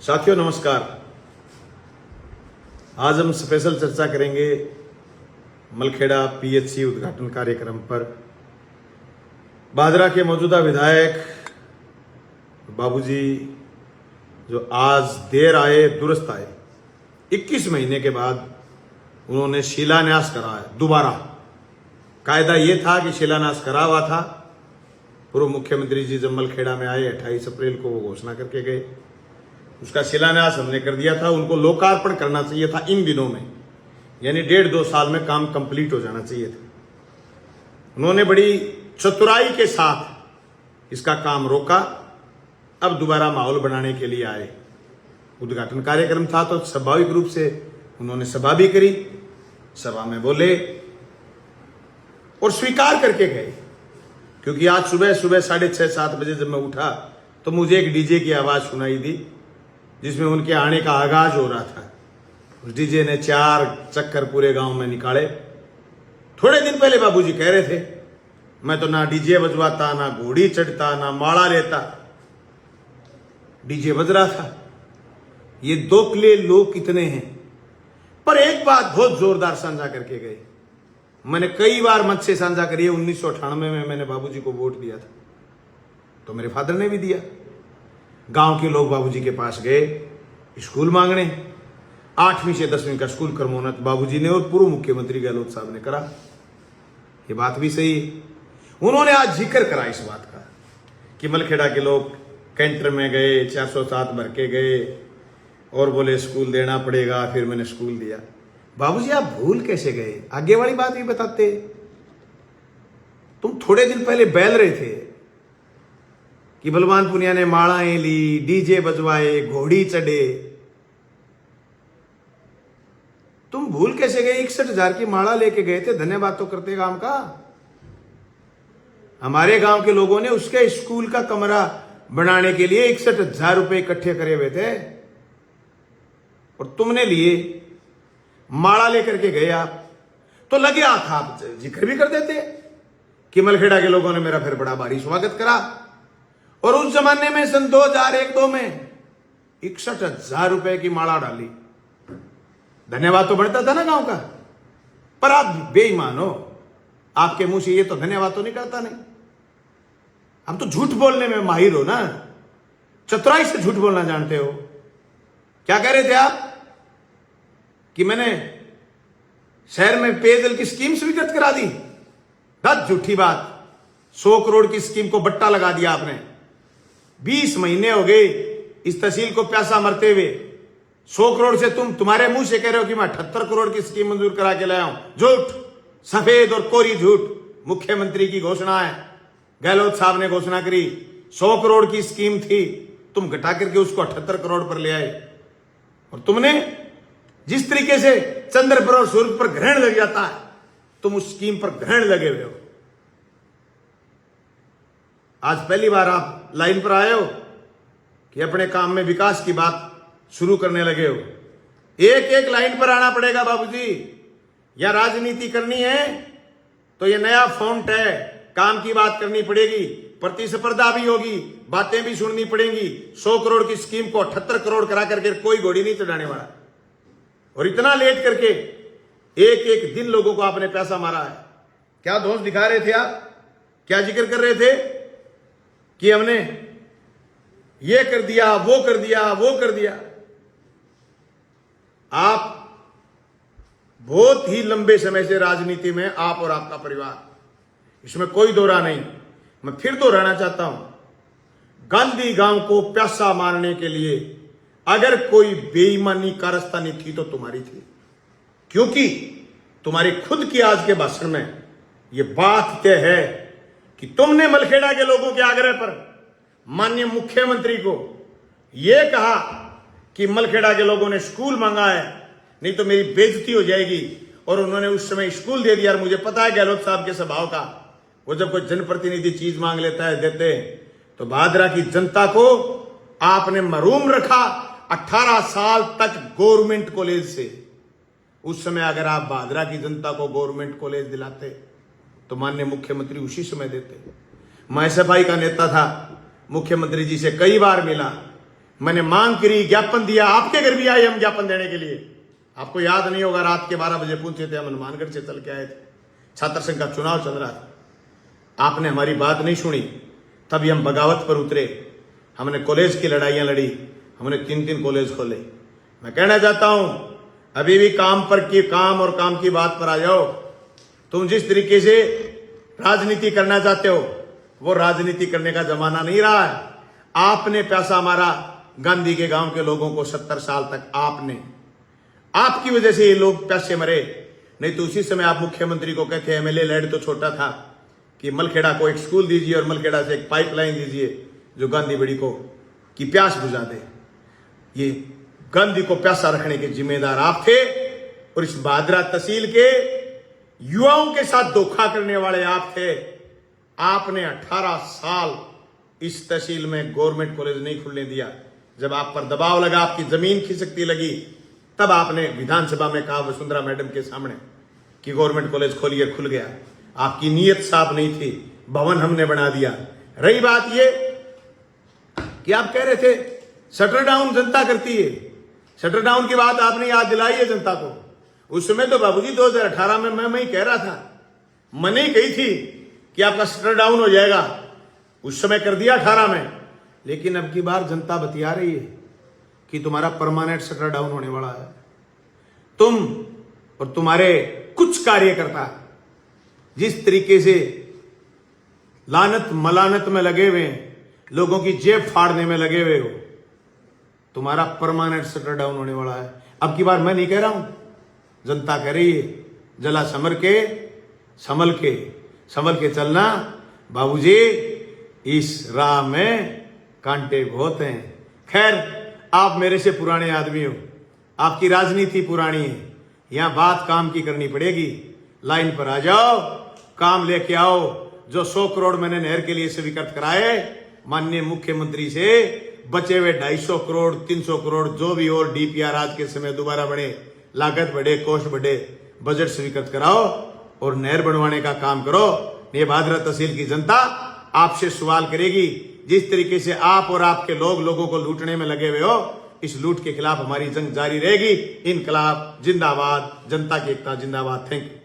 साथियों नमस्कार। आज हम स्पेशल चर्चा करेंगे मलखेड़ा पीएचसी उद्घाटन कार्यक्रम पर। भादरा के मौजूदा विधायक बाबूजी जो आज देर आए दुरुस्त आए, 21 महीने के बाद उन्होंने शिलान्यास करा है दोबारा। कायदा ये था कि शिलान्यास करा हुआ था, पूर्व मुख्यमंत्री जी जब मलखेड़ा में आए 28 अप्रैल को वो घोषणा करके गए, उसका शिलान्यास हमने कर दिया था। उनको लोकार्पण करना चाहिए था इन दिनों में, यानी 1.5-2 साल में काम कंप्लीट हो जाना चाहिए था। उन्होंने बड़ी चतुराई के साथ इसका काम रोका। अब दोबारा माहौल बनाने के लिए आए। उद्घाटन कार्यक्रम था तो स्वाभाविक रूप से उन्होंने सभा भी करी, सभा में बोले और स्वीकार करके गए। क्योंकि आज सुबह 6:30-7 बजे जब मैं उठा तो मुझे एक डीजे की आवाज सुनाई दी, जिसमें उनके आने का आगाज हो रहा था। उस डीजे ने 4 चक्कर पूरे गांव में निकाले। थोड़े दिन पहले बाबूजी कह रहे थे मैं तो ना डीजे बजवाता, ना घोड़ी चढ़ता, ना माला लेता। डीजे बज रहा था। ये दोखले लोग कितने हैं। पर एक बात बहुत जोरदार साझा करके गए। मैंने कई बार मंच से साझा करी है। 1998 में मैंने बाबूजी को वोट दिया था, तो मेरे फादर ने भी दिया। गांव के लोग बाबूजी के पास गए स्कूल मांगने। 8वीं से 10वीं का स्कूल क्रमोन्नत बाबूजी ने और पूर्व मुख्यमंत्री गहलोत साहब ने करा। ये बात भी सही है। उन्होंने आज जिक्र करा इस बात का कि मलखेड़ा के लोग कैंटर में गए, 407 भर के गए और बोले स्कूल देना पड़ेगा। फिर मैंने स्कूल दिया। बाबूजी आप भूल कैसे गए? आगे वाली बात भी बताते। तुम थोड़े दिन पहले बैल रहे थे कि बलवान पुनिया ने मालाएं ली, डीजे बजवाए, घोड़ी चढ़े। तुम भूल कैसे गए? 61,000 की माला लेके गए थे। धन्यवाद तो करते गांव का। हमारे गांव के लोगों ने उसके स्कूल का कमरा बनाने के लिए 61,000 रुपए इकट्ठे करे हुए थे और तुमने लिए, माला लेकर के गए आप। तो लगे था आप जिक्र भी कर देते कि मलखेड़ा के लोगों ने मेरा फिर बड़ा भारी स्वागत करा। और उस जमाने में सन 2001-2 में 61,000 रुपए की माला डाली। धन्यवाद तो बढ़ता था ना गांव का। पर आप बेईमान हो। आपके मुंह से ये तो धन्यवाद तो निकलता नहीं। हम तो झूठ बोलने में माहिर हो ना, चतुराई से झूठ बोलना जानते हो। क्या कह रहे थे आप कि मैंने शहर में पेयजल की स्कीम स्वीकृत करा दी? बस झूठी बात। 100 करोड़ की स्कीम को बट्टा लगा दिया आपने। 20 महीने हो गए इस तहसील को प्यासा मरते हुए। 100 करोड़ से तुम्हारे मुंह से कह रहे हो कि मैं 78 करोड़ की स्कीम मंजूर करा के लाया हूं। झूठ, सफेद और कोरी झूठ। मुख्यमंत्री की घोषणा है, गहलोत साहब ने घोषणा करी। 100 करोड़ की स्कीम थी, तुम घटा करके उसको 78 करोड़ पर ले आए। और तुमने जिस तरीके से चंद्र पर और सूर्य पर ग्रहण लग जाता है, तुम उस स्कीम पर ग्रहण लगे हुए हो। आज पहली बार आप लाइन पर आए हो कि अपने काम में विकास की बात शुरू करने लगे हो। एक लाइन पर आना पड़ेगा बाबूजी। या राजनीति करनी है तो ये नया फॉन्ट है, काम की बात करनी पड़ेगी, प्रतिस्पर्धा भी होगी, बातें भी सुननी पड़ेंगी। 100 करोड़ की स्कीम को 78 करोड़ करा करके कोई घोड़ी नहीं चढ़ाने वाला। और इतना लेट करके एक दिन लोगों को आपने पैसा मारा है। क्या दोष दिखा रहे थे आप? क्या जिक्र कर रहे थे कि हमने ये कर दिया, वो कर दिया, वो कर दिया। आप बहुत ही लंबे समय से राजनीति में, आप और आपका परिवार, इसमें कोई दो राह नहीं। मैं फिर दोहराना चाहता हूं, गांधी गांव को प्यासा मारने के लिए अगर कोई बेईमानी कारस्तानी थी तो तुम्हारी थी। क्योंकि तुम्हारी खुद की आज के भाषण में यह बात तय है कि तुमने मलखेड़ा के लोगों के आग्रह पर माननीय मुख्यमंत्री को यह कहा कि मलखेड़ा के लोगों ने स्कूल मांगा है, नहीं तो मेरी बेइज्जती हो जाएगी। और उन्होंने उस समय स्कूल दे दिया। और मुझे पता है गहलोत साहब के स्वभाव का, वो जब कोई जनप्रतिनिधि चीज मांग लेता है, देते हैं। तो भादरा की जनता को आपने महरूम रखा 18 साल तक गवर्नमेंट कॉलेज से। उस समय अगर आप भादरा की जनता को गवर्नमेंट कॉलेज दिलाते तो माननीय मुख्यमंत्री उसी समय देते। मैं सफाई का नेता था, मुख्यमंत्री जी से कई बार मिला, मैंने मांग करी, ज्ञापन दिया, आपके घर भी आए हम ज्ञापन देने के लिए। आपको याद नहीं होगा, रात के 12 बजे पहुंचे थे, हम हनुमानगढ़ से चल के आए थे, छात्र संघ का चुनाव चल रहा था। आपने हमारी बात नहीं सुनी, तभी हम बगावत पर उतरे, हमने कॉलेज की लड़ाइयां लड़ी, हमने 3-3 कॉलेज खोले। मैं कहना चाहता हूं, अभी भी काम और काम की बात पर आ जाओ। तुम जिस तरीके से राजनीति करना चाहते हो, वो राजनीति करने का जमाना नहीं रहा है। आपने पैसा मारा गांधी के गांव के लोगों को 70 साल तक, आपकी वजह से ये लोग पैसे मरे। नहीं तो उसी समय आप मुख्यमंत्री को कहते हैं, एमएलए लैड तो छोटा था, कि मलखेड़ा को एक स्कूल दीजिए और मलखेड़ा से एक पाइपलाइन दीजिए जो गांधी बड़ी को की प्यास बुझा दे। ये गांधी को प्यासा रखने के जिम्मेदार आप थे, और इस भादरा तहसील के युवाओं के साथ धोखा करने वाले आप थे। आपने 18 साल इस तहसील में गवर्नमेंट कॉलेज नहीं खुलने दिया। जब आप पर दबाव लगा, आपकी जमीन खिसकती लगी, तब आपने विधानसभा में कहा वसुंधरा मैडम के सामने कि गवर्नमेंट कॉलेज खोलिए, खुल गया। आपकी नीयत साफ नहीं थी, भवन हमने बना दिया। रही बात ये कि आप कह रहे थे शटर डाउन जनता करती है, शटर डाउन की बात आपने याद दिलाई है जनता को। उस समय तो बाबूजी 2018 में मैं ही कह रहा था, मैंने ही कही थी कि आपका शटर डाउन हो जाएगा, उस समय कर दिया 18 में। लेकिन अब की बार जनता बतिया रही है कि तुम्हारा परमानेंट शटर डाउन होने वाला है। तुम और तुम्हारे कुछ कार्यकर्ता जिस तरीके से लानत मलानत में लगे हुए हैं, लोगों की जेब फाड़ने में लगे हुए हो, तुम्हारा परमानेंट शटर डाउन होने वाला है। अब की बार मैं नहीं कह रहा हूं, जनता कह रही है। जला संभल के चलना बाबूजी, इस राह में कांटे बहुत हैं। खैर, आप मेरे से पुराने आदमी हो, आपकी राजनीति पुरानी है, यहां बात काम की करनी पड़ेगी। लाइन पर आ जाओ, काम लेके आओ। जो 100 करोड़ मैंने नहर के लिए स्वीकृत कराए माननीय मुख्यमंत्री से, बचे हुए 250 करोड़ 300 करोड़ जो भी और डीपीआर आज के समय दोबारा बढ़े, लागत बढ़े, कोष्ठ बढ़े, बजट स्वीकृत कराओ और नहर बनवाने का काम करो। ये भादरा तहसील की जनता आपसे सवाल करेगी। जिस तरीके से आप और आपके लोगों को लूटने में लगे हुए हो, इस लूट के खिलाफ हमारी जंग जारी रहेगी। इनकलाब जिंदाबाद, जनता की एकता जिंदाबाद। Thank you.